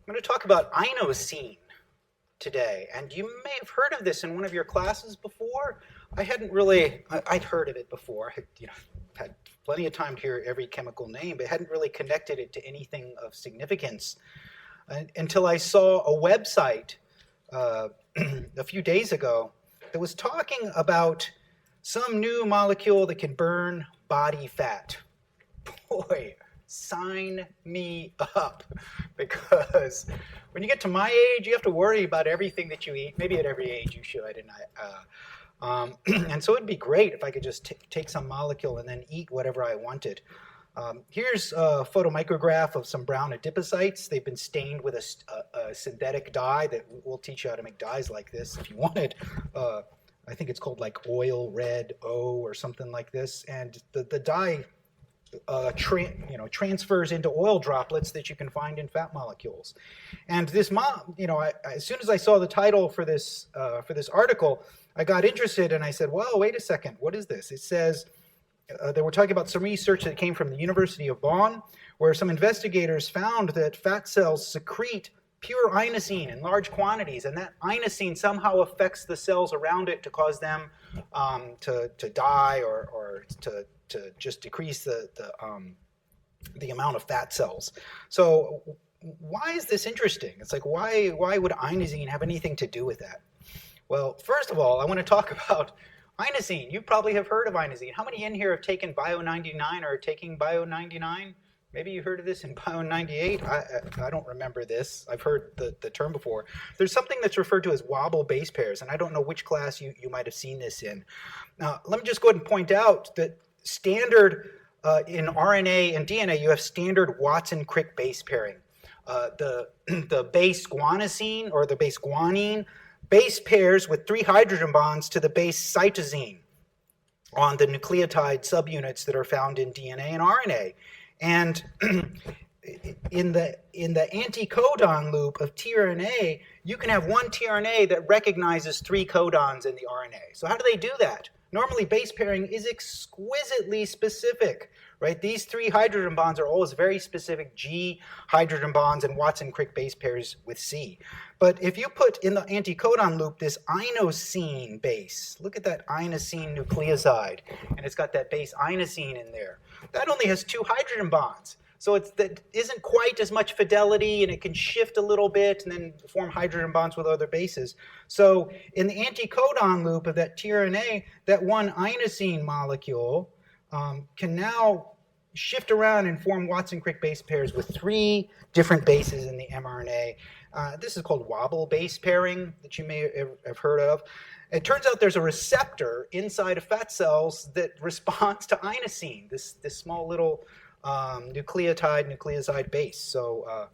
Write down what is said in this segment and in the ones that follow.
I'm going to talk about inosine today, and you may have heard of this in one of your classes before. I'd heard of it before. I had plenty of time to hear every chemical name, but hadn't really connected it to anything of significance until I saw a website a few days ago that was talking about some new molecule that can burn body fat. Boy, sign me up, because when you get to my age, you have to worry about everything that you eat. Maybe at every age you should, and so it'd be great if I could just take some molecule and then eat whatever I wanted. Here's a photomicrograph of some brown adipocytes. They've been stained with a synthetic dye that will teach you how to make dyes like this if you wanted. I think it's called like oil red O or something like this, and the dye transfers into oil droplets that you can find in fat molecules. And this, as soon as I saw the title for this article, I got interested and I said, "Well, wait a second, what is this?" It says they were talking about some research that came from the University of Bonn, where some investigators found that fat cells secrete pure inosine in large quantities, and that inosine somehow affects the cells around it to cause them to die or to just decrease the amount of fat cells. So why is this interesting? It's like, why would inosine have anything to do with that? Well, first of all, I want to talk about inosine. You probably have heard of inosine. How many in here have taken Bio 99 or are taking Bio 99? Maybe you heard of this in Bio 98. I don't remember this. I've heard the term before. There's something that's referred to as Wobble base pairs, and I don't know which class you might have seen this in. Now, let me just go ahead and point out that standard in RNA and DNA, you have standard Watson-Crick base pairing. The base guanosine or the base guanine base pairs with 3 hydrogen bonds to the base cytosine on the nucleotide subunits that are found in DNA and RNA. And in the anticodon loop of tRNA, you can have one tRNA that recognizes 3 codons in the RNA. So how do they do that? Normally, base pairing is exquisitely specific, right? These 3 hydrogen bonds are always very specific G hydrogen bonds and Watson-Crick base pairs with C. But if you put in the anticodon loop this inosine base, look at that inosine nucleoside, and it's got that base inosine in there. That only has 2 hydrogen bonds. So that isn't quite as much fidelity, and it can shift a little bit and then form hydrogen bonds with other bases. So in the anticodon loop of that tRNA, that one inosine molecule can now shift around and form Watson-Crick base pairs with 3 different bases in the mRNA. This is called Wobble base pairing that you may have heard of. It turns out there's a receptor inside of fat cells that responds to inosine, this small little nucleoside base. So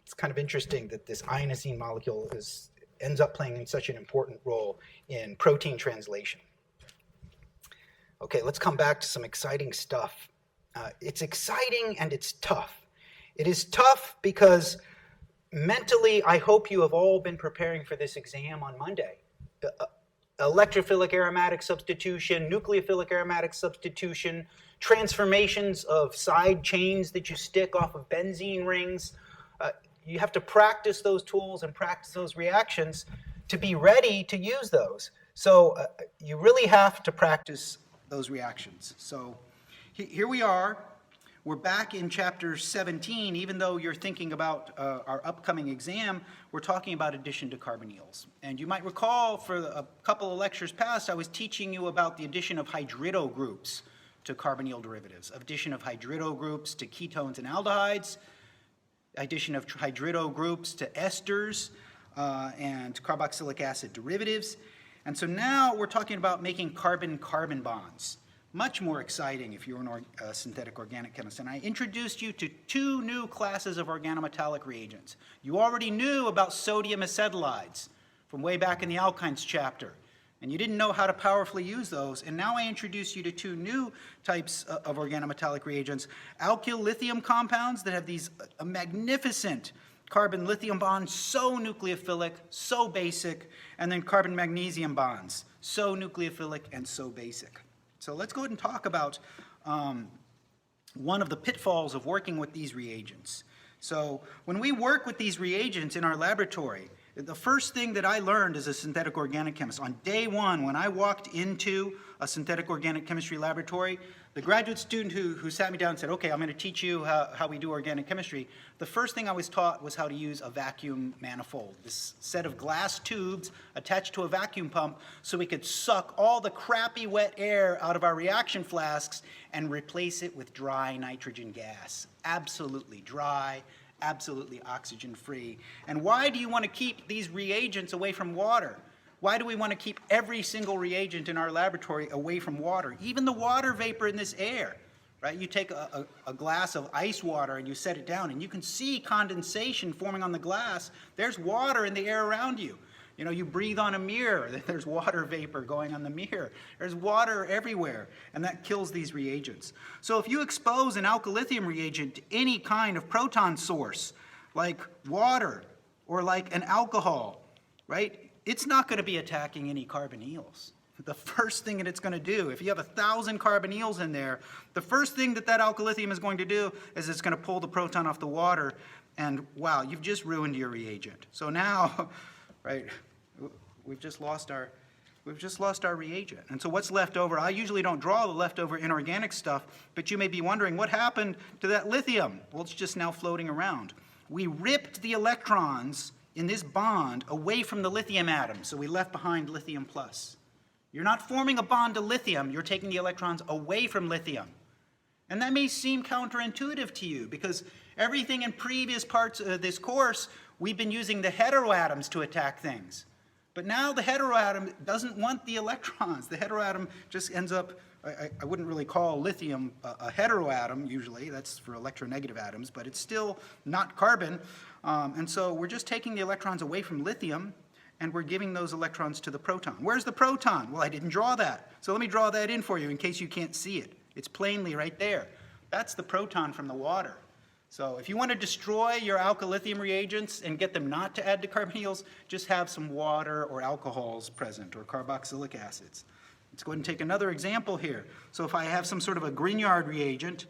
it's kind of interesting that this inosine molecule ends up playing in such an important role in protein translation. Okay, let's come back to some exciting stuff. It's exciting and it's tough. It is tough because mentally, I hope you have all been preparing for this exam on Monday. Electrophilic aromatic substitution, nucleophilic aromatic substitution, transformations of side chains that you stick off of benzene rings. You have to practice those tools and practice those reactions to be ready to use those. So you really have to practice those reactions. So here we are. We're back in chapter 17. Even though you're thinking about our upcoming exam, we're talking about addition to carbonyls. And you might recall for a couple of lectures past, I was teaching you about the addition of hydrido groups to carbonyl derivatives, addition of hydrido groups to ketones and aldehydes, addition of hydrido groups to esters and carboxylic acid derivatives. And so now we're talking about making carbon-carbon bonds. Much more exciting if you're a synthetic organic chemist. And I introduced you to 2 new classes of organometallic reagents. You already knew about sodium acetylides from way back in the alkynes chapter, and you didn't know how to powerfully use those. And now I introduce you to 2 new types of organometallic reagents: alkyllithium compounds that have these magnificent carbon-lithium bonds, so nucleophilic, so basic, and then carbon-magnesium bonds, so nucleophilic and so basic. So let's go ahead and talk about one of the pitfalls of working with these reagents. So when we work with these reagents in our laboratory, the first thing that I learned as a synthetic organic chemist, on day one, when I walked into a synthetic organic chemistry laboratory, the graduate student who sat me down and said, okay, I'm going to teach you how we do organic chemistry, the first thing I was taught was how to use a vacuum manifold, this set of glass tubes attached to a vacuum pump so we could suck all the crappy wet air out of our reaction flasks and replace it with dry nitrogen gas. Absolutely dry, absolutely oxygen-free. And why do you want to keep these reagents away from water? Why do we want to keep every single reagent in our laboratory away from water? Even the water vapor in this air, right? You take a glass of ice water and you set it down and you can see condensation forming on the glass. There's water in the air around you. You know, you breathe on a mirror, there's water vapor going on the mirror. There's water everywhere, and that kills these reagents. So if you expose an alkyllithium reagent to any kind of proton source, like water or like an alcohol, right? It's not going to be attacking any carbonyls. The first thing that it's going to do, if you have 1,000 carbonyls in there, the first thing that alkyllithium is going to do is it's going to pull the proton off the water, and wow, you've just ruined your reagent. So now, right, we've just lost our reagent. And so what's left over, I usually don't draw the leftover inorganic stuff, but you may be wondering, what happened to that lithium? Well, it's just now floating around. We ripped the electrons in this bond away from the lithium atom, so we left behind lithium plus. You're not forming a bond to lithium, you're taking the electrons away from lithium. And that may seem counterintuitive to you, because everything in previous parts of this course, we've been using the heteroatoms to attack things. But now the heteroatom doesn't want the electrons. The heteroatom just ends up, I wouldn't really call lithium a heteroatom usually, that's for electronegative atoms, but it's still not carbon. And so we're just taking the electrons away from lithium and we're giving those electrons to the proton. Where's the proton? Well, I didn't draw that. So let me draw that in for you in case you can't see it. It's plainly right there. That's the proton from the water. So if you want to destroy your alkylithium reagents and get them not to add to carbonyls, just have some water or alcohols present or carboxylic acids. Let's go ahead and take another example here. So if I have some sort of a Grignard reagent,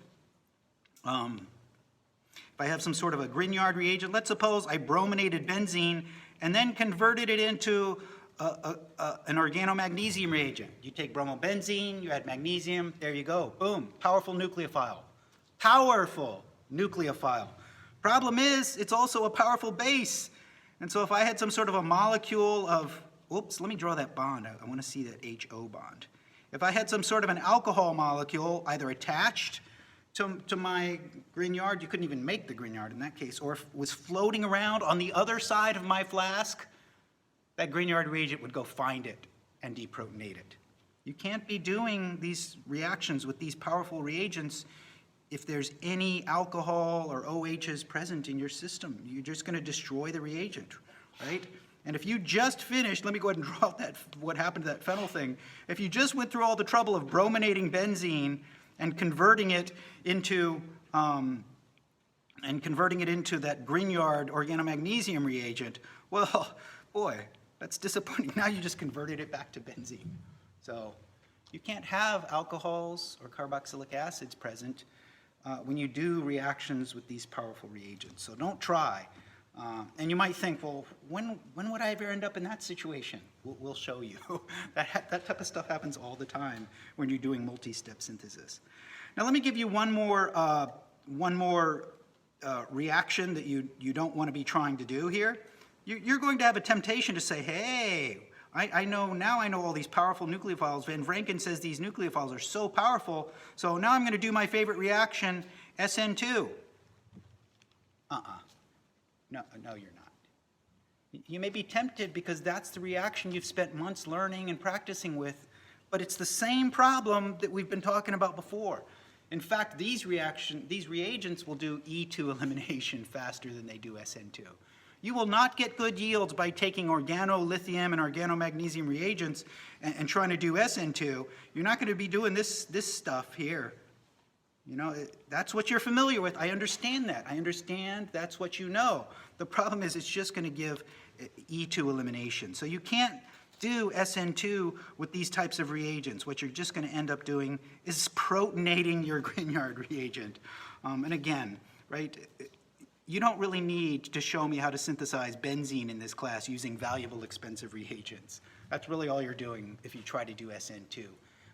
let's suppose I brominated benzene and then converted it into an organomagnesium reagent. You take bromobenzene, you add magnesium, there you go, boom, powerful nucleophile. Powerful nucleophile. Problem is, it's also a powerful base. And so if I had some sort of a molecule of, oops, let me draw that bond. I want to see that HO bond. If I had some sort of an alcohol molecule either attached to my Grignard, you couldn't even make the Grignard in that case, or if it was floating around on the other side of my flask, that Grignard reagent would go find it and deprotonate it. You can't be doing these reactions with these powerful reagents if there's any alcohol or OHs present in your system. You're just going to destroy the reagent, right? And if you just finished, let me go ahead and draw out what happened to that phenyl thing. If you just went through all the trouble of brominating benzene and converting it into that Grignard organomagnesium reagent, well, boy, that's disappointing. Now you just converted it back to benzene. So you can't have alcohols or carboxylic acids present when you do reactions with these powerful reagents. So don't try. And you might think, well, when would I ever end up in that situation? We'll show you. that type of stuff happens all the time when you're doing multi-step synthesis. Now let me give you one more reaction that you don't want to be trying to do here. You're going to have a temptation to say, hey, I know all these powerful nucleophiles. Van Vranken says these nucleophiles are so powerful, so now I'm going to do my favorite reaction, SN2. No, you're not. You may be tempted because that's the reaction you've spent months learning and practicing with, but it's the same problem that we've been talking about before. In fact, these reagents will do E2 elimination faster than they do SN2. You will not get good yields by taking organolithium and organomagnesium reagents and trying to do SN2. You're not going to be doing this stuff here. You know, that's what you're familiar with. I understand that. I understand that's what you know. The problem is it's just going to give E2 elimination. So you can't do SN2 with these types of reagents. What you're just going to end up doing is protonating your Grignard reagent. And again, right, you don't really need to show me how to synthesize benzene in this class using valuable, expensive reagents. That's really all you're doing if you try to do SN2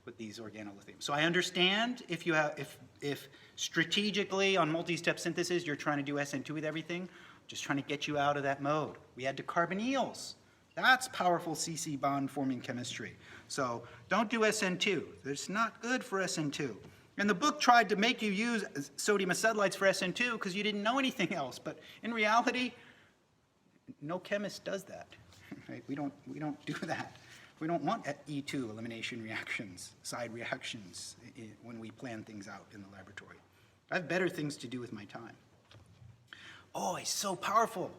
with these organolithiums. So I understand if strategically on multi-step synthesis you're trying to do SN2 with everything, just trying to get you out of that mode. We had to carbonyls. That's powerful CC bond forming chemistry. So don't do SN2. It's not good for SN2. And the book tried to make you use sodium acetylides for SN2 because you didn't know anything else. But in reality, no chemist does that. Right? We don't do that. We don't want E2 elimination reactions, side reactions, when we plan things out in the laboratory. I have better things to do with my time. Oh, it's so powerful.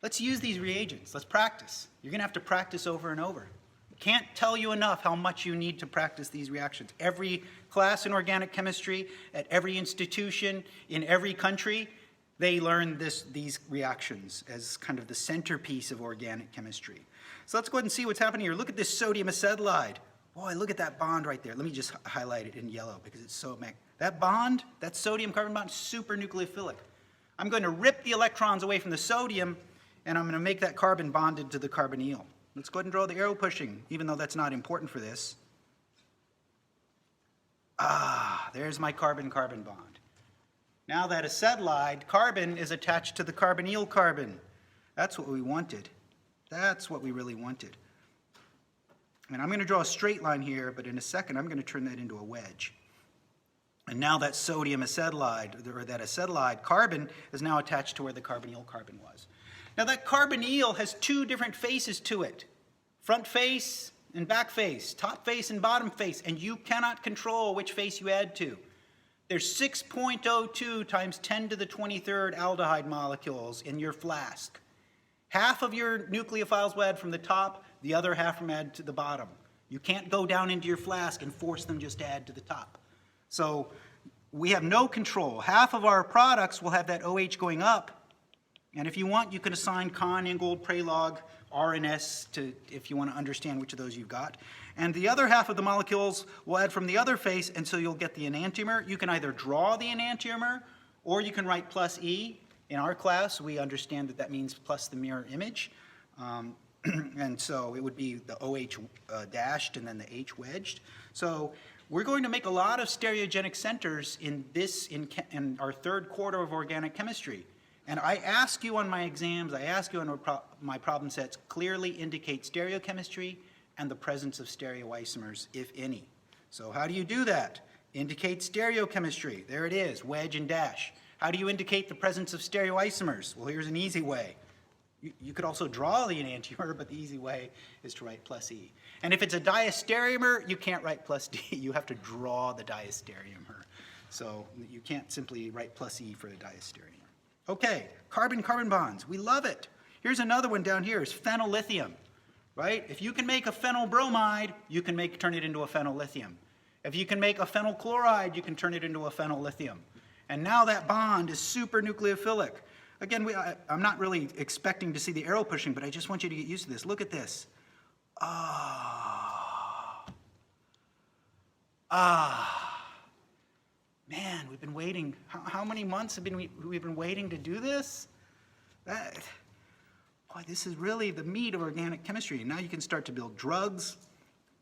Let's use these reagents. Let's practice. You're going to have to practice over and over. Can't tell you enough how much you need to practice these reactions. Every class in organic chemistry, at every institution, in every country, they learn these reactions as kind of the centerpiece of organic chemistry. So let's go ahead and see what's happening here. Look at this sodium acetylide. Boy, look at that bond right there. Let me just highlight it in yellow because it's so that bond, that sodium-carbon bond, is super nucleophilic. I'm going to rip the electrons away from the sodium, and I'm going to make that carbon bonded to the carbonyl. Let's go ahead and draw the arrow pushing, even though that's not important for this. Ah, there's my carbon-carbon bond. Now that acetylide carbon is attached to the carbonyl carbon. That's what we wanted. That's what we really wanted. And I'm going to draw a straight line here, but in a second I'm going to turn that into a wedge. And now that sodium acetylide, or that acetylide carbon, is now attached to where the carbonyl carbon was. Now that carbonyl has two different faces to it. Front face and back face, top face and bottom face, and you cannot control which face you add to. There's 6.02 times 10 to the 23rd aldehyde molecules in your flask. Half of your nucleophiles will add from the top, the other half from add to the bottom. You can't go down into your flask and force them just to add to the top. So we have no control. Half of our products will have that OH going up, and if you want, you can assign Kahn, Ingold, Prelog, R and S to, if you want to understand which of those you've got. And the other half of the molecules will add from the other face, and so you'll get the enantiomer. You can either draw the enantiomer, or you can write plus E. In our class, we understand that that means plus the mirror image. And so it would be the OH dashed and then the H wedged. So we're going to make a lot of stereogenic centers in our third quarter of organic chemistry. And I ask you on my exams, I ask you on my problem sets, clearly indicate stereochemistry and the presence of stereoisomers, if any. So how do you do that? Indicate stereochemistry. There it is, wedge and dash. How do you indicate the presence of stereoisomers? Well, here's an easy way. You could also draw the enantiomer, but the easy way is to write plus E. And if it's a diastereomer, you can't write plus D. You have to draw the diastereomer. So you can't simply write plus E for the diastereomer. Okay, carbon-carbon bonds. We love it. Here's another one down here is phenolithium, right? If you can make a phenyl bromide, you can turn it into a phenolithium. If you can make a phenyl chloride, you can turn it into a phenolithium. And now that bond is super nucleophilic. Again, I'm not really expecting to see the arrow pushing, but I just want you to get used to this. Look at this. Man, we've been waiting. How many months have we've been waiting to do this? Boy, this is really the meat of organic chemistry. And now you can start to build drugs,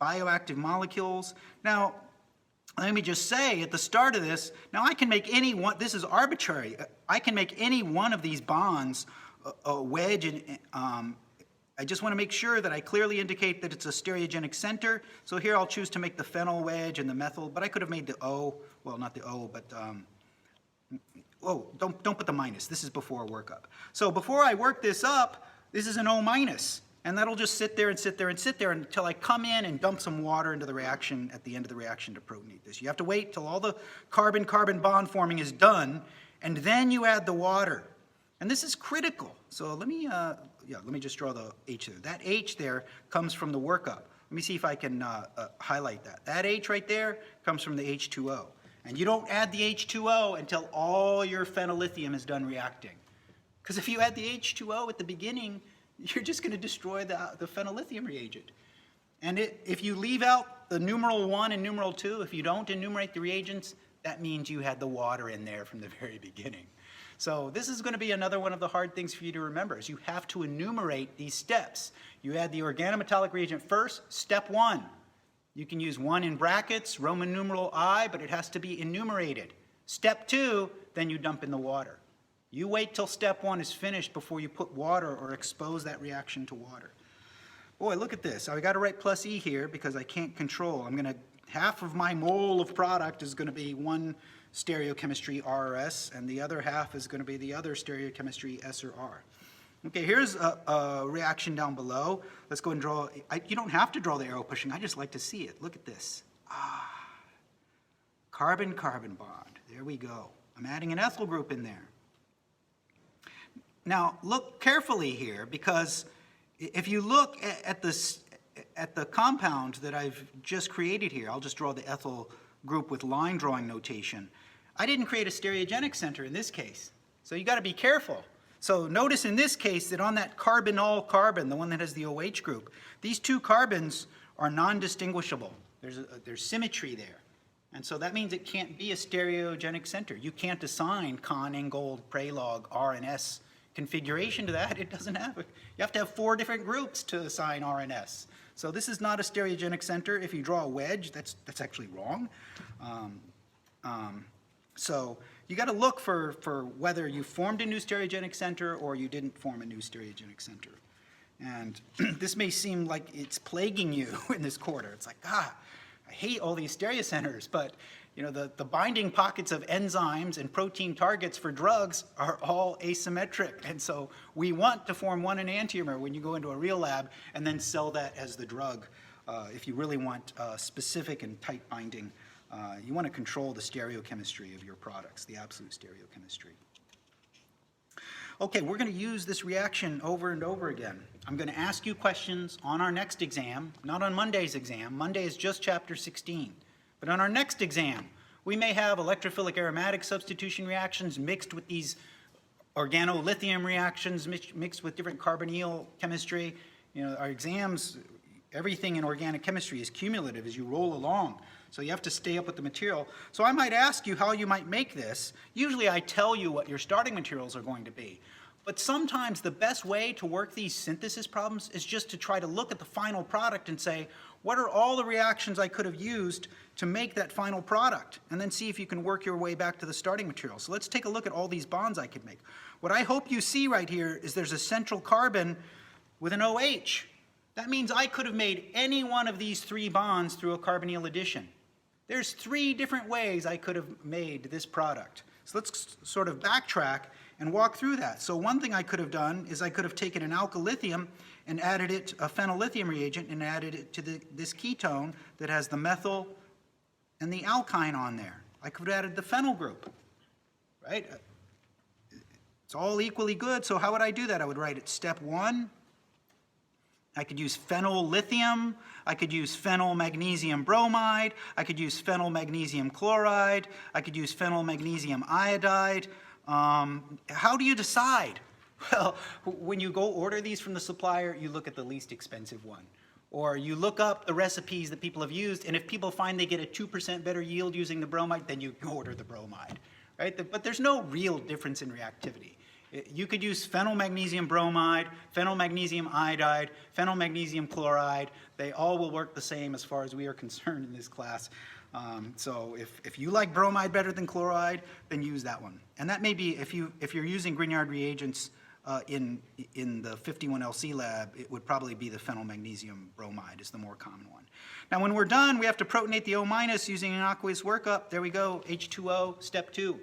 bioactive molecules. Now, let me just say at the start of this, now I can make any one, this is arbitrary. I can make any one of these bonds a wedge, and I just want to make sure that I clearly indicate that it's a stereogenic center. So here I'll choose to make the phenyl wedge and the methyl, but I could have made the O, well, not the O, but, don't put the minus. This is before workup. So before I work this up, this is an O minus. And that'll just sit there and sit there and sit there until I come in and dump some water into the reaction at the end of the reaction to protonate this. You have to wait till all the carbon-carbon bond forming is done, and then you add the water. And this is critical. So let me just draw the H there. That H there comes from the workup. Let me see if I can highlight that. That H right there comes from the H2O. And you don't add the H2O until all your phenolithium is done reacting. Because if you add the H2O at the beginning, you're just going to destroy the phenolithium reagent. And if you leave out the numeral 1 and numeral 2, if you don't enumerate the reagents, that means you had the water in there from the very beginning. So this is going to be another one of the hard things for you to remember, is you have to enumerate these steps. You add the organometallic reagent first, step 1. You can use 1 in brackets, Roman numeral I, but it has to be enumerated. Step 2, then you dump in the water. You wait till step 1 is finished before you put water or expose that reaction to water. Boy, look at this. I got to write plus E here because I can't control. Half of my mole of product is going to be one stereochemistry R or S, and the other half is going to be the other stereochemistry S or R. Okay, here's a reaction down below. Let's go and draw. You don't have to draw the arrow pushing. I just like to see it. Look at this. Carbon-carbon bond. There we go. I'm adding an ethyl group in there. Now, look carefully here, because if you look at the compound that I've just created here, I'll just draw the ethyl group with line drawing notation. I didn't create a stereogenic center in this case, so you got to be careful. So notice in this case that on that carbonyl carbon, the one that has the OH group, these two carbons are non-distinguishable. There's symmetry there. And so that means it can't be a stereogenic center. You can't assign Con, Ingold, Prelog, R, and S configuration to that. It doesn't have it. You have to have 4 different groups to assign R and S. So this is not a stereogenic center. If you draw a wedge, that's actually wrong. So you got to look for whether you formed a new stereogenic center or you didn't form a new stereogenic center. And this may seem like it's plaguing you in this quarter. It's like, I hate all these stereocenters, but you know, the binding pockets of enzymes and protein targets for drugs are all asymmetric. And so we want to form one enantiomer when you go into a real lab and then sell that as the drug. If you really want specific and tight binding, you want to control the stereochemistry of your products, the absolute stereochemistry. Okay, we're going to use this reaction over and over again. I'm going to ask you questions on our next exam, not on Monday's exam. Monday is just chapter 16. But on our next exam, we may have electrophilic aromatic substitution reactions mixed with these organolithium reactions, mixed with different carbonyl chemistry. You know, our exams, everything in organic chemistry is cumulative as you roll along. So you have to stay up with the material. So I might ask you how you might make this. Usually I tell you what your starting materials are going to be. But sometimes the best way to work these synthesis problems is just to try to look at the final product and say, what are all the reactions I could have used to make that final product? And then see if you can work your way back to the starting material. So let's take a look at all these bonds I could make. What I hope you see right here is there's a central carbon with an OH. That means I could have made any one of these 3 bonds through a carbonyl addition. There's 3 different ways I could have made this product. So let's sort of backtrack and walk through that. So one thing I could have done is I could have taken an alkylithium and added it, a phenyllithium reagent, and added it to this ketone that has the methyl and the alkyne on there. I could have added the phenyl group, right? It's all equally good, so how would I do that? I would write it step 1. I could use phenyllithium, I could use phenyl magnesium bromide, I could use phenyl magnesium chloride, I could use phenyl magnesium iodide. How do you decide? Well, when you go order these from the supplier, you look at the least expensive one. Or you look up the recipes that people have used, and if people find they get a 2% better yield using the bromide, then you order the bromide, right? But there's no real difference in reactivity. You could use phenyl magnesium bromide, phenyl magnesium iodide, phenyl magnesium chloride. They all will work the same as far as we are concerned in this class. So if you like bromide better than chloride, then use that one. And that may be, if you're using Grignard reagents in the 51LC lab, it would probably be the phenyl magnesium bromide is the more common one. Now when we're done, we have to protonate the O- using an aqueous workup. There we go, H2O, step 2.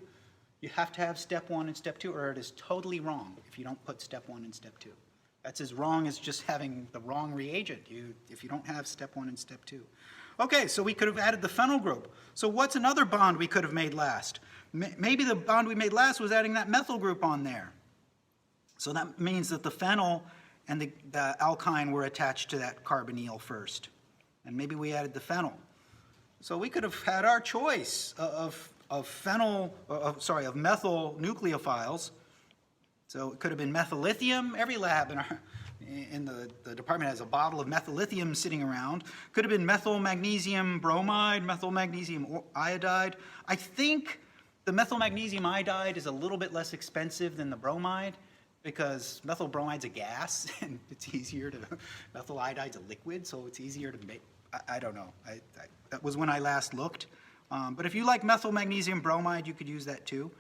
You have to have step 1 and step 2, or it is totally wrong if you don't put step 1 and step 2. That's as wrong as just having the wrong reagent if you don't have step 1 and step 2. Okay, so we could have added the phenyl group. So what's another bond we could have made last? Maybe the bond we made last was adding that methyl group on there. So that means that the phenyl and the alkyne were attached to that carbonyl first. And maybe we added the phenyl. So we could have had our choice of methyl nucleophiles. So it could have been methyllithium. Every lab in the department has a bottle of methyllithium sitting around. Could have been methyl magnesium bromide, methyl magnesium iodide. I think The methyl magnesium iodide is a little bit less expensive than the bromide because methyl bromide's a gas and it's easier to, methyl iodide's a liquid, so it's easier to make. I don't know. That was when I last looked. But if you like methyl magnesium bromide, you could use that too.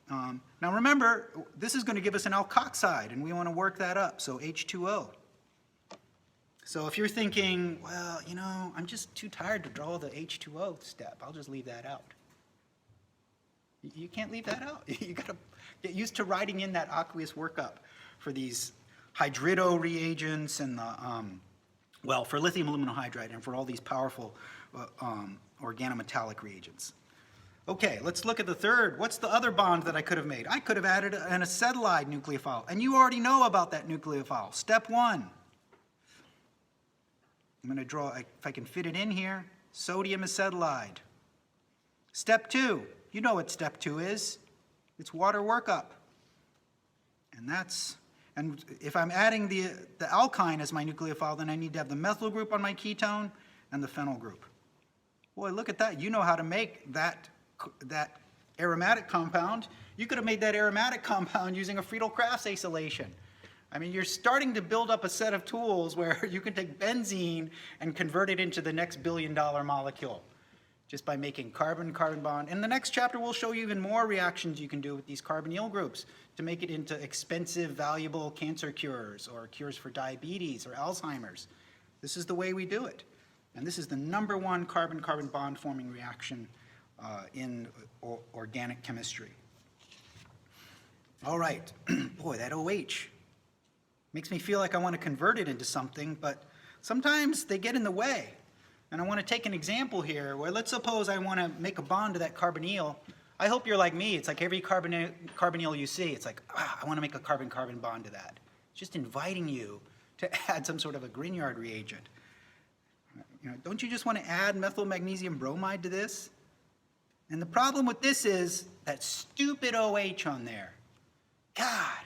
Now remember, this is going to give us an alkoxide, and we want to work that up, so H2O. So if you're thinking, well, you know, I'm just too tired to draw the H2O step, I'll just leave that out. You can't leave that out. You got to get used to writing in that aqueous workup for these hydrido reagents and the, well, for lithium aluminum hydride and for all these powerful organometallic reagents. Okay, let's look at the third. What's the other bond that I could have made? I could have added an acetylide nucleophile, and you already know about that nucleophile. Step one. I'm going to draw, if I can fit it in here, sodium acetylide. Step two. You know what step two is. It's water workup. And if I'm adding the alkyne as my nucleophile, then I need to have the methyl group on my ketone and the phenyl group. Boy, look at that. You know how to make that aromatic compound. You could have made that aromatic compound using a Friedel-Crafts acylation. I mean, you're starting to build up a set of tools where you can take benzene and convert it into the next billion-dollar molecule just by making carbon-carbon bond. In the next chapter, we'll show you even more reactions you can do with these carbonyl groups to make it into expensive, valuable cancer cures or cures for diabetes or Alzheimer's. This is the way we do it. And this is the #1 carbon-carbon bond forming reaction in organic chemistry. All right, boy, that OH makes me feel like I want to convert it into something, but sometimes they get in the way. And I want to take an example here where let's suppose I want to make a bond to that carbonyl. I hope you're like me. It's like every carbonyl you see, it's like, I want to make a carbon-carbon bond to that. It's just inviting you to add some sort of a Grignard reagent. You know, don't you just want to add methyl magnesium bromide to this? And the problem with this is that stupid OH on there. God,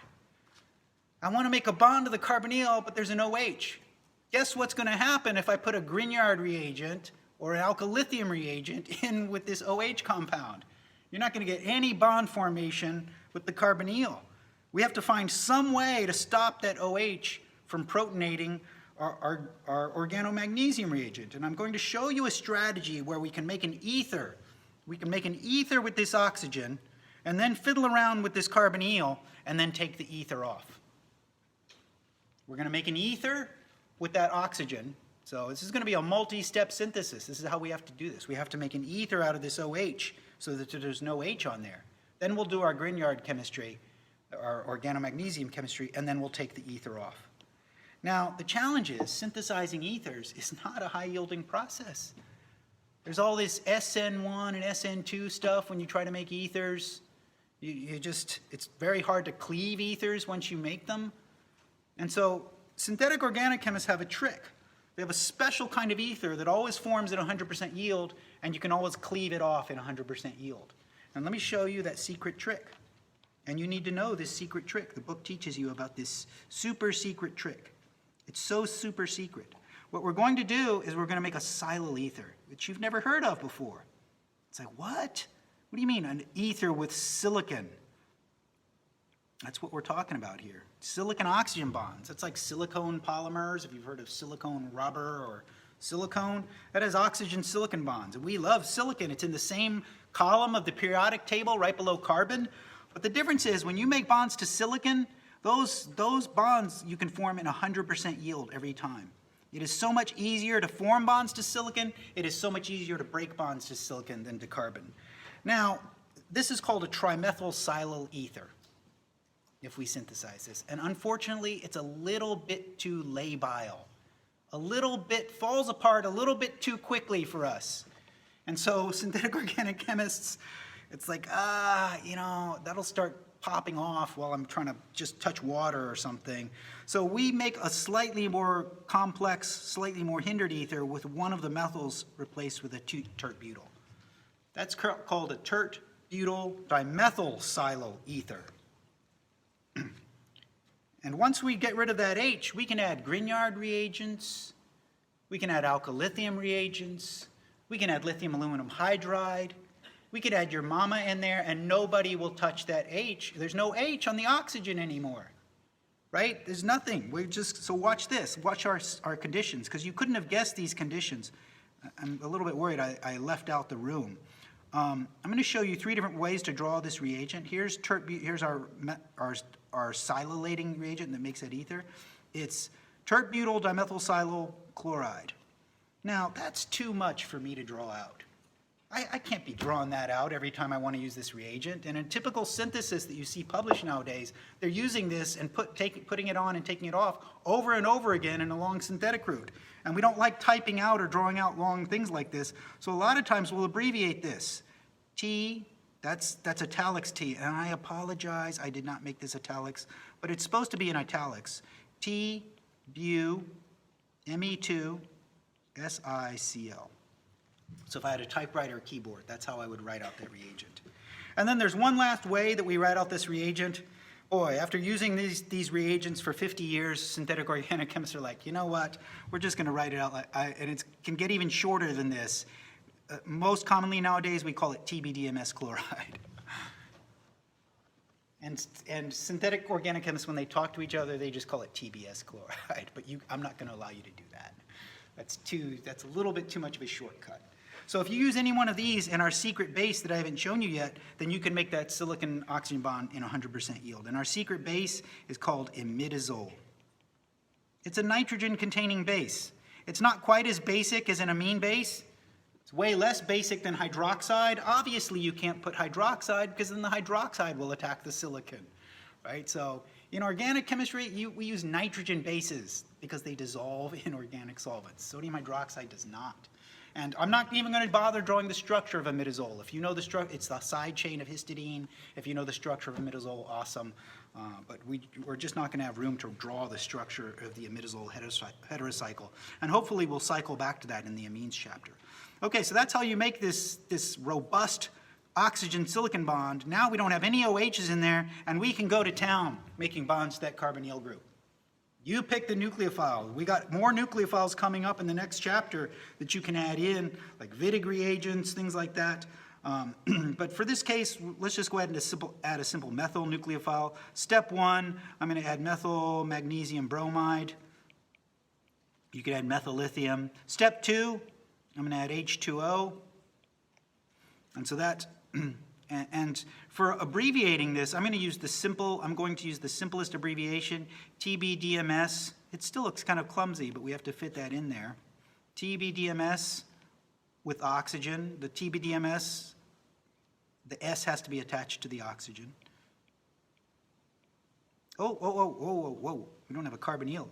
I want to make a bond to the carbonyl, but there's an OH. Guess what's going to happen if I put a Grignard reagent or an alkyllithium reagent in with this OH compound? You're not going to get any bond formation with the carbonyl. We have to find some way to stop that OH from protonating our organomagnesium reagent. And I'm going to show you a strategy where we can make an ether. We can make an ether with this oxygen and then fiddle around with this carbonyl and then take the ether off. We're going to make an ether with that oxygen. So this is going to be a multi-step synthesis. This is how we have to do this. We have to make an ether out of this OH so that there's no H on there. Then we'll do our Grignard chemistry, our organomagnesium chemistry, and then we'll take the ether off. Now, the challenge is synthesizing ethers is not a high-yielding process. There's all this SN1 and SN2 stuff when you try to make ethers. It's very hard to cleave ethers once you make them. And so synthetic organic chemists have a trick. They have a special kind of ether that always forms at 100% yield, and you can always cleave it off at 100% yield. And let me show you that secret trick. And you need to know this secret trick. The book teaches you about this super secret trick. It's so super secret. What we're going to do is we're going to make a Silyl ether, which you've never heard of before. It's like, what? What do you mean, an ether with silicon? That's what we're talking about here. Silicon-oxygen bonds. That's like silicone polymers, if you've heard of silicone rubber or silicone. That has oxygen-silicon bonds. And we love silicon. It's in the same column of the periodic table right below carbon. But the difference is when you make bonds to silicon, those bonds you can form in 100% yield every time. It is so much easier to form bonds to silicon. It is so much easier to break bonds to silicon than to carbon. Now, this is called a trimethyl silyl ether, if we synthesize this. And unfortunately, it's a little bit too labile. A little bit falls apart a little bit too quickly for us. And so synthetic organic chemists, it's like, that'll start popping off while I'm trying to just touch water or something. So we make a slightly more complex, slightly more hindered ether with one of the methyls replaced with a tert-butyl. That's called a tert-butyl dimethyl silyl ether. And once we get rid of that H, we can add Grignard reagents, we can add alkylithium reagents, we can add lithium aluminum hydride, We could add your mama in there and nobody will touch that H. There's no H on the oxygen anymore, right? There's nothing. So watch this. Watch our conditions, because you couldn't have guessed these conditions. I'm a little bit worried I left out the room. I'm going to show you 3 different ways to draw this reagent. Here's our silylating reagent that makes that ether. It's tert-butyl dimethylsilyl chloride. Now, that's too much for me to draw out. I can't be drawing that out every time I want to use this reagent. And in typical synthesis that you see published nowadays, they're using this and putting it on and taking it off over and over again in a long synthetic route. And we don't like typing out or drawing out long things like this. So a lot of times we'll abbreviate this. T, that's italics T. And I apologize, I did not make this italics, but it's supposed to be in italics. T, bu, Me2, SiCl. So if I had a typewriter or keyboard, that's how I would write out that reagent. And then there's one last way that we write out this reagent. Boy, after using these reagents for 50 years, synthetic organic chemists are like, you know what, we're just going to write it out, and it can get even shorter than this. Most commonly nowadays, we call it TBDMS chloride. And synthetic organic chemists, when they talk to each other, they just call it TBS chloride. But I'm not going to allow you to do that. That's a little bit too much of a shortcut. So if you use any one of these in our secret base that I haven't shown you yet, then you can make that silicon-oxygen bond in 100% yield. And our secret base is called imidazole. It's a nitrogen-containing base. It's not quite as basic as an amine base. It's way less basic than hydroxide. Obviously, you can't put hydroxide because then the hydroxide will attack the silicon, right? So in organic chemistry, we use nitrogen bases because they dissolve in organic solvents. Sodium hydroxide does not. And I'm not even going to bother drawing the structure of imidazole. If you know the structure, it's the side chain of histidine. If you know the structure of imidazole, awesome. But we're just not going to have room to draw the structure of the imidazole heterocycle. And hopefully we'll cycle back to that in the amines chapter. Okay, so that's how you make this robust oxygen-silicon bond. Now we don't have any OHs in there, and we can go to town making bonds to that carbonyl group. You pick the nucleophile. We got more nucleophiles coming up in the next chapter that you can add in, like Wittig reagents, things like that. But for this case, let's just go ahead and add a simple methyl nucleophile. Step 1, I'm going to add methyl magnesium bromide. You could add methyl lithium. Step 2, I'm going to add H2O. And so that, and for abbreviating this, I'm going to use the simplest abbreviation, TBDMS. It still looks kind of clumsy, but we have to fit that in there. TBDMS with oxygen. The TBDMS, the S has to be attached to the oxygen. Whoa. We don't have a carbonyl.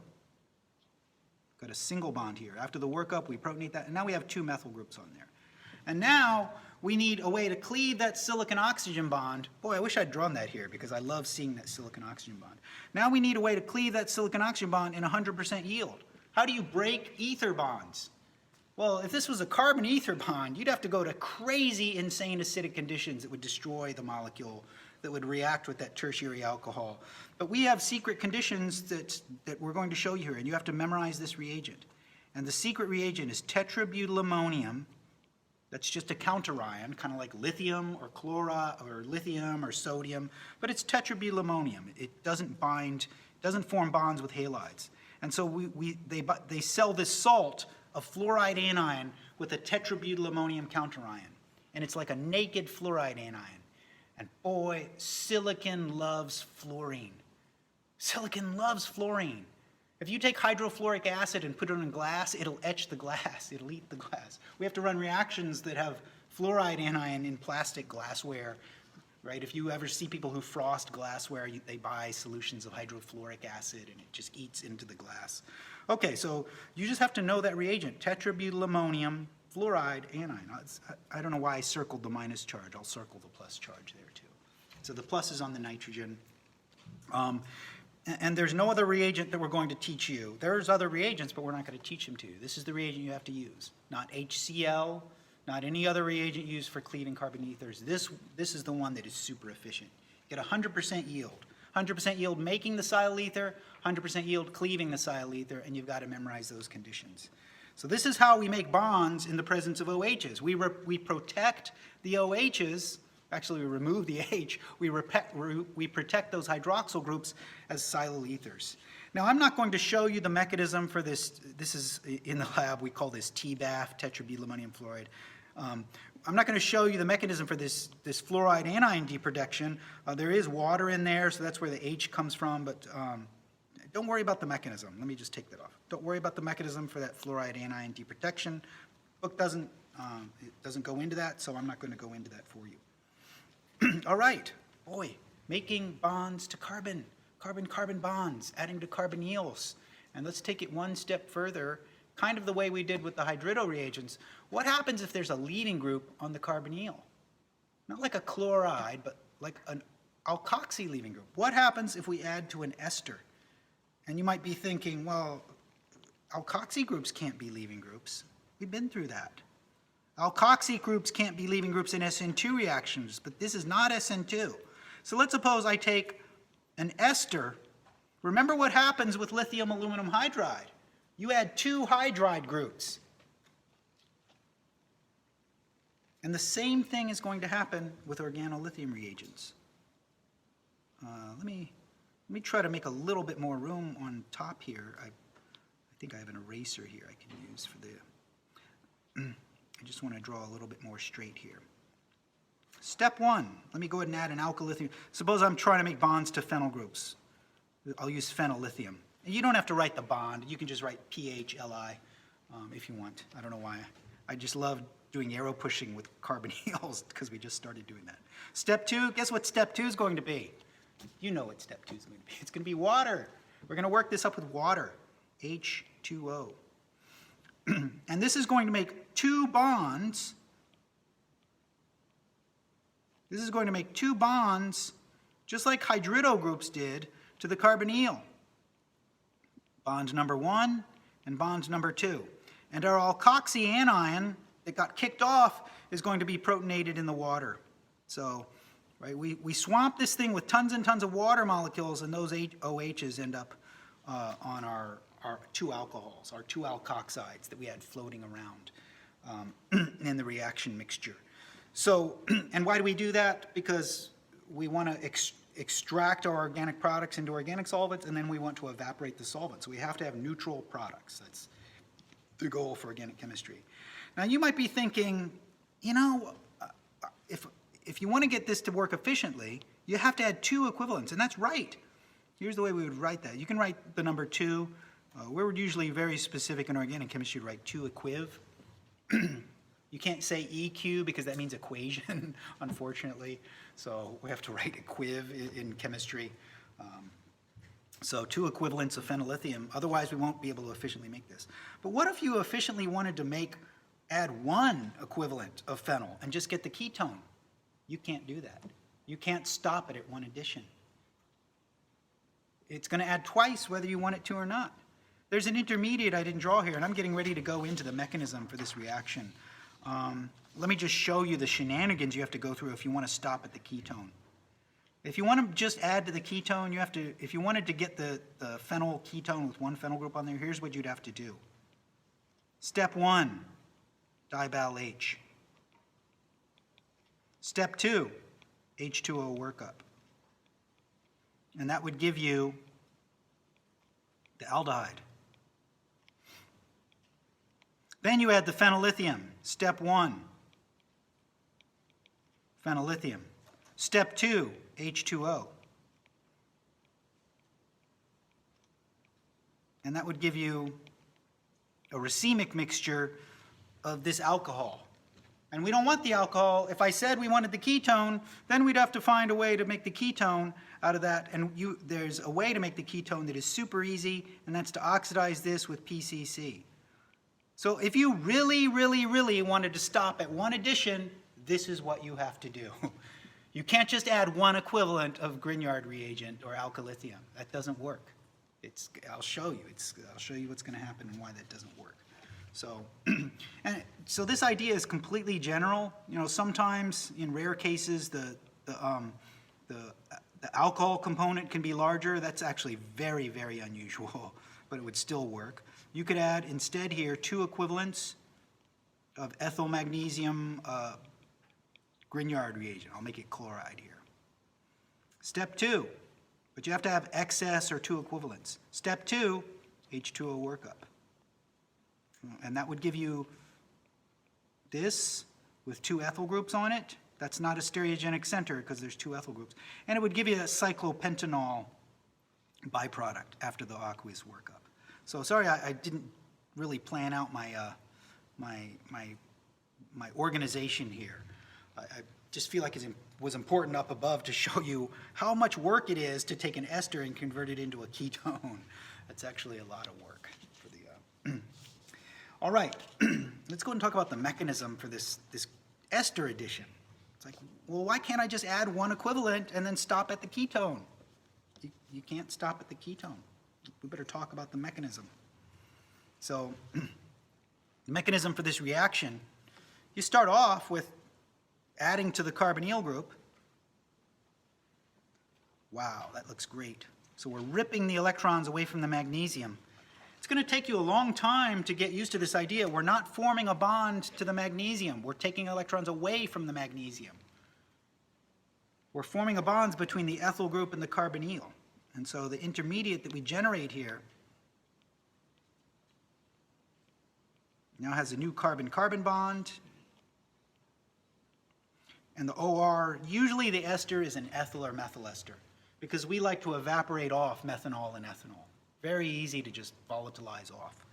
Got a single bond here. After the workup, we protonate that, and now we have 2 methyl groups on there. And now we need a way to cleave that silicon-oxygen bond. Boy, I wish I'd drawn that here because I love seeing that silicon-oxygen bond. Now we need a way to cleave that silicon-oxygen bond in 100% yield. How do you break ether bonds? Well, if this was a carbon-ether bond, you'd have to go to crazy, insane acidic conditions that would destroy the molecule, that would react with that tertiary alcohol. But we have secret conditions that we're going to show you here, and you have to memorize this reagent. And the secret reagent is tetrabutylammonium. That's just a counterion, kind of like lithium or chloride or lithium or sodium, but it's tetrabutylammonium. It doesn't form bonds with halides. And so they sell this salt of fluoride anion with a tetrabutylammonium counterion. And it's like a naked fluoride anion. And boy, silicon loves fluorine. Silicon loves fluorine. If you take hydrofluoric acid and put it in glass, it'll etch the glass. It'll eat the glass. We have to run reactions that have fluoride anion in plastic glassware, right? If you ever see people who frost glassware, they buy solutions of hydrofluoric acid and it just eats into the glass. Okay, so you just have to know that reagent, tetrabutylammonium fluoride anion. I don't know why I circled the minus charge. I'll circle the plus charge there too. So the plus is on the nitrogen. And there's no other reagent that we're going to teach you. There's other reagents, but we're not going to teach them to you. This is the reagent you have to use, not HCl, not any other reagent used for cleaving carbon ethers. This is the one that is super efficient. Get 100% yield. 100% yield making the silyl ether, 100% yield cleaving the silyl ether, and you've got to memorize those conditions. So this is how we make bonds in the presence of OHs. We protect the OHs, actually we remove the H, we protect those hydroxyl groups as silyl ethers. Now I'm not going to show you the mechanism for this. This is in the lab, we call this TBAF, tetrabutylammonium fluoride. I'm not going to show you the mechanism for this fluoride anion deprotection. There is water in there, so that's where the H comes from, but don't worry about the mechanism. Let me just take that off. Don't worry about the mechanism for that fluoride anion deprotection. Book doesn't go into that, so I'm not going to go into that for you. All right, boy, making bonds to carbon, carbon-carbon bonds, adding to carbonyls. And let's take it one step further, kind of the way we did with the hydrido reagents. What happens if there's a leading group on the carbonyl? Not like a chloride, but like an alkoxy leaving group. What happens if we add to an ester? And you might be thinking, well, alkoxy groups can't be leaving groups. We've been through that. Alkoxy groups can't be leaving groups in SN2 reactions, but this is not SN2. So let's suppose I take an ester. Remember what happens with lithium aluminum hydride. You add 2 hydride groups. And the same thing is going to happen with organolithium reagents. Let me try to make a little bit more room on top here. I think I have an eraser here I can use for the... I just want to draw a little bit more straight here. Step 1, let me go ahead and add an alkylithium. Suppose I'm trying to make bonds to phenyl groups. I'll use phenylithium. You don't have to write the bond. You can just write PHLI if you want. I don't know why. I just love doing arrow pushing with carbonyls because we just started doing that. Step 2, guess what step 2 is going to be? You know what step 2 is going to be. It's going to be water. We're going to work this up with water, H2O. And this is going to make 2 bonds. This is going to make 2 bonds, just like hydrido groups did, to the carbonyl. Bond number 1 and bond number 2. And our alkoxy anion that got kicked off is going to be protonated in the water. So, right, we swamp this thing with tons and tons of water molecules, and those OHs end up on our 2 alcohols, our 2 alkoxides that we had floating around in the reaction mixture. So, and why do we do that? Because we want to extract our organic products into organic solvents, and then we want to evaporate the solvent. So we have to have neutral products. That's the goal for organic chemistry. Now you might be thinking, you know, if you want to get this to work efficiently, you have to add 2 equivalents, and that's right. Here's the way we would write that. You can write the number 2. We're usually very specific in organic chemistry to write 2 equiv. You can't say EQ because that means equation, unfortunately. So we have to write equiv in chemistry. So 2 equivalents of phenylithium. Otherwise, we won't be able to efficiently make this. But what if you efficiently wanted to add 1 equivalent of phenyl and just get the ketone? You can't do that. You can't stop it at 1 addition. It's going to add twice whether you want it to or not. There's an intermediate I didn't draw here, and I'm getting ready to go into the mechanism for this reaction. Let me just show you the shenanigans you have to go through if you want to stop at the ketone. If you want to just add to the ketone, you have to, if you wanted to get the phenyl ketone with 1 phenyl group on there, here's what you'd have to do. Step 1, dibal H. Step 2, H2O workup. And that would give you the aldehyde. Then you add the phenylithium. Step 1, phenylithium. Step 2, H2O. And that would give you a racemic mixture of this alcohol. And we don't want the alcohol. If I said we wanted the ketone, then we'd have to find a way to make the ketone out of that. And there's a way to make the ketone that is super easy, and that's to oxidize this with PCC. So if you really, really, really wanted to stop at 1 addition, this is what you have to do. You can't just add 1 equivalent of Grignard reagent or alkylithium. That doesn't work. I'll show you. I'll show you what's going to happen and why that doesn't work. So, so this idea is completely general. You know, sometimes in rare cases the The alcohol component can be larger. That's actually very, very unusual, but it would still work. You could add instead here 2 equivalents of ethyl magnesium Grignard reagent. I'll make it chloride here. Step 2, but you have to have excess or 2 equivalents. Step 2, H2O workup. And that would give you this with 2 ethyl groups on it. That's not a stereogenic center because there's 2 ethyl groups. And it would give you a cyclopentanol byproduct after the aqueous workup. So sorry, I didn't really plan out my my organization here. I just feel like it was important up above to show you how much work it is to take an ester and convert it into a ketone. That's actually a lot of work for the. All right, let's go and talk about the mechanism for this ester addition. It's like, well, why can't I just add 1 equivalent and then stop at the ketone? You can't stop at the ketone. We better talk about the mechanism. So, the mechanism for this reaction, you start off with adding to the carbonyl group. Wow, that looks great. So we're ripping the electrons away from the magnesium. It's going to take you a long time to get used to this idea. We're not forming a bond to the magnesium. We're taking electrons away from the magnesium. We're forming a bond between the ethyl group and the carbonyl. And so the intermediate that we generate here now has a new carbon-carbon bond. And the OR, usually the ester is an ethyl or methyl ester because we like to evaporate off methanol and ethanol. Very easy to just volatilize off.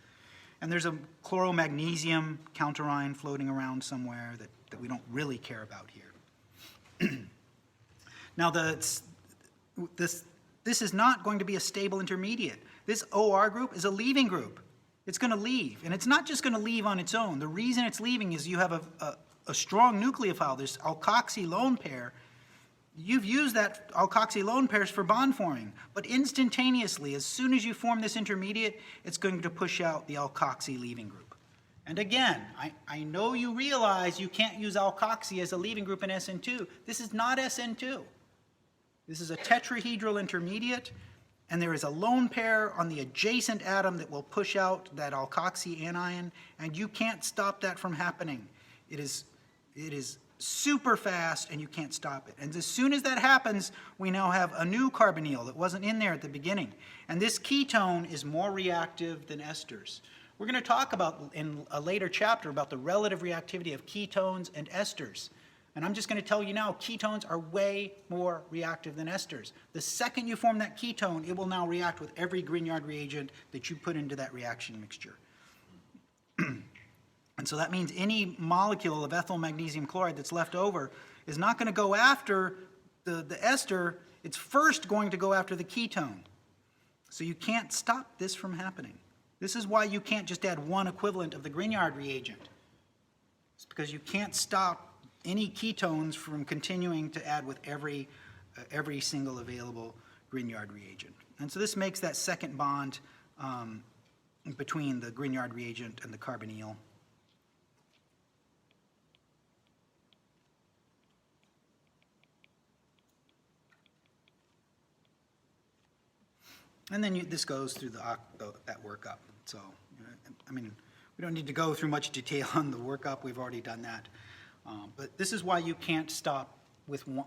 And there's a chloromagnesium counterion floating around somewhere that we don't really care about here. Now, this is not going to be a stable intermediate. This OR group is a leaving group. It's going to leave, and it's not just going to leave on its own. The reason it's leaving is you have a strong nucleophile, this alkoxy lone pair. You've used that alkoxy lone pairs for bond forming, but instantaneously, as soon as you form this intermediate, it's going to push out the alkoxy leaving group. And again, I know you realize you can't use alkoxy as a leaving group in SN2. This is not SN2. This is a tetrahedral intermediate, and there is a lone pair on the adjacent atom that will push out that alkoxy anion, and you can't stop that from happening. It is super fast, and you can't stop it. And as soon as that happens, we now have a new carbonyl that wasn't in there at the beginning. And this ketone is more reactive than esters. We're going to talk about in a later chapter about the relative reactivity of ketones and esters. And I'm just going to tell you now, ketones are way more reactive than esters. The second you form that ketone, it will now react with every Grignard reagent that you put into that reaction mixture. And so that means any molecule of ethyl magnesium chloride that's left over is not going to go after the ester. It's first going to go after the ketone. So you can't stop this from happening. This is why you can't just add 1 equivalent of the Grignard reagent. It's because you can't stop any ketones from continuing to add with every single available Grignard reagent. And so this makes that second bond between the Grignard reagent and the carbonyl. And then this goes through that workup. So, I mean, we don't need to go through much detail on the workup. We've already done that. But this is why you can't stop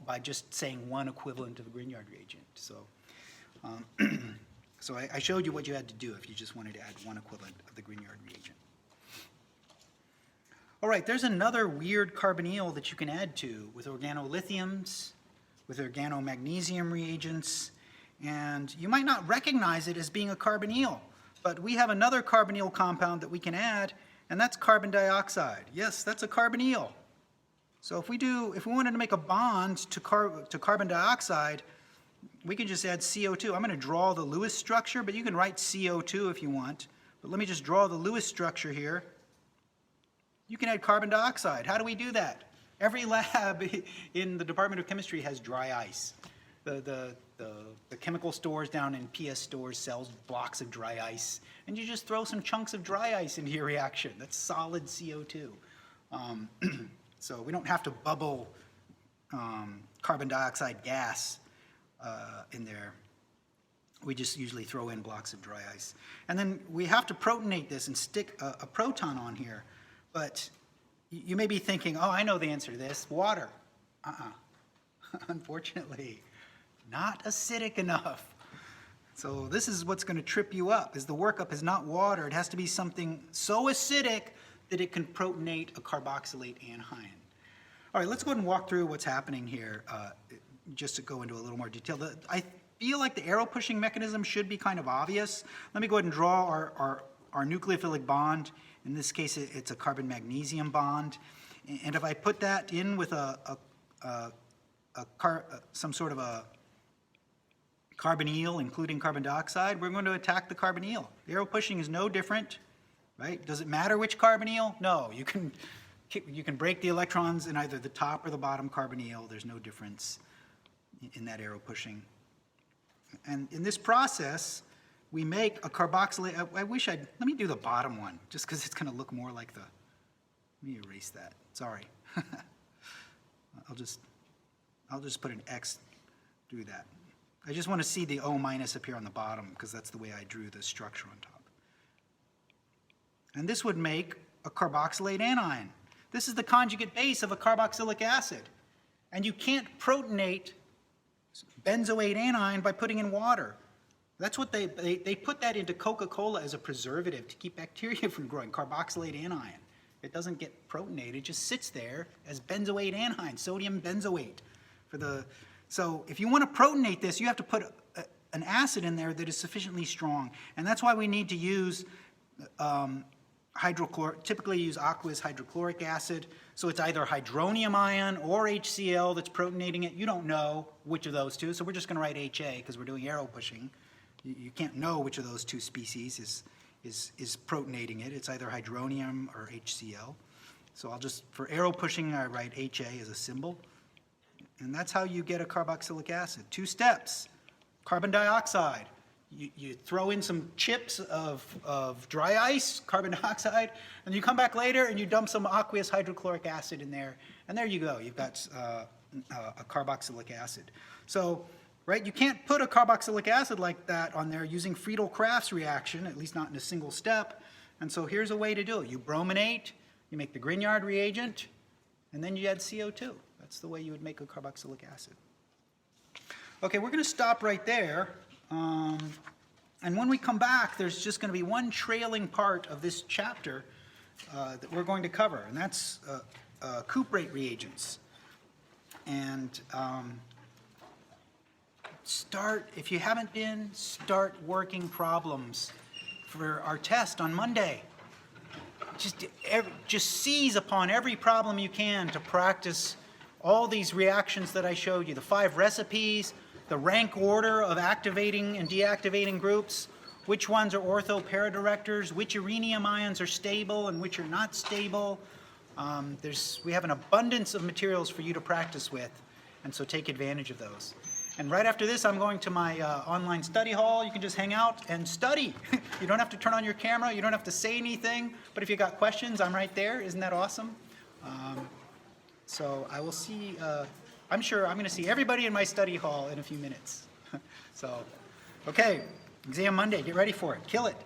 by just saying 1 equivalent of the Grignard reagent. So, so I showed you what you had to do if you just wanted to add 1 equivalent of the Grignard reagent. All right, there's another weird carbonyl that you can add to with organolithiums, with organomagnesium reagents, and you might not recognize it as being a carbonyl, but we have another carbonyl compound that we can add, and that's carbon dioxide. Yes, that's a carbonyl. So if we wanted to make a bond to carbon dioxide, we can just add CO2. I'm going to draw the Lewis structure, but you can write CO2 if you want. But let me just draw the Lewis structure here. You can add carbon dioxide. How do we do that? Every lab in the Department of Chemistry has dry ice. The chemical stores down in PS stores sells blocks of dry ice, and you just throw some chunks of dry ice into your reaction. That's solid CO2. So we don't have to bubble carbon dioxide gas in there. We just usually throw in blocks of dry ice. And then we have to protonate this and stick a proton on here. But you may be thinking, oh, I know the answer to this, water. Unfortunately, not acidic enough. So this is what's going to trip you up, is the workup is not water. It has to be something so acidic that it can protonate a carboxylate anion. All right, let's go ahead and walk through what's happening here, just to go into a little more detail. I feel like the arrow pushing mechanism should be kind of obvious. Let me go ahead and draw our nucleophilic bond. In this case, it's a carbon-magnesium bond. And if I put that in with some sort of a carbonyl, including carbon dioxide, we're going to attack the carbonyl. The arrow pushing is no different, right? Does it matter which carbonyl? No, you can break the electrons in either the top or the bottom carbonyl. There's no difference in that arrow pushing. And in this process, we make a carboxylate. Let me do the bottom one, just because it's going to look more like let me erase that. Sorry. I'll just put an X through that. I just want to see the O minus appear on the bottom, because that's the way I drew the structure on top. And this would make a carboxylate anion. This is the conjugate base of a carboxylic acid. And you can't protonate benzoate anion by putting in water. That's what they put that into Coca-Cola as a preservative to keep bacteria from growing, carboxylate anion. It doesn't get protonated, it just sits there as benzoate anion, sodium benzoate. So if you want to protonate this, you have to put an acid in there that is sufficiently strong. And that's why we need to use typically use aqueous hydrochloric acid. So it's either hydronium ion or HCl that's protonating it. You don't know which of those two, so we're just going to write HA because we're doing arrow pushing. You can't know which of those two species is protonating it. It's either hydronium or HCl. So I'll just, for arrow pushing, I write HA as a symbol. And that's how you get a carboxylic acid. 2 steps. Carbon dioxide. You throw in some chips of dry ice, carbon dioxide, and you come back later and you dump some aqueous hydrochloric acid in there, and there you go. You've got a carboxylic acid. So, right, you can't put a carboxylic acid like that on there using Friedel-Crafts reaction, at least not in a single step. And so here's a way to do it. You brominate, you make the Grignard reagent, and then you add CO2. That's the way you would make a carboxylic acid. Okay, we're going to stop right there. And when we come back, there's just going to be one trailing part of this chapter that we're going to cover, and that's cuprate reagents. And if you haven't been, start working problems for our test on Monday. Just seize upon every problem you can to practice all these reactions that I showed you, the 5 recipes, the rank order of activating and deactivating groups, which ones are ortho-paradirectors, which uranium ions are stable and which are not stable. We have an abundance of materials for you to practice with, and so take advantage of those. And right after this, I'm going to my online study hall. You can just hang out and study. You don't have to turn on your camera. You don't have to say anything. But if you got questions, I'm right there. Isn't that awesome? So I will see, I'm sure I'm going to see everybody in my study hall in a few minutes. So, okay, exam Monday. Get ready for it. Kill it.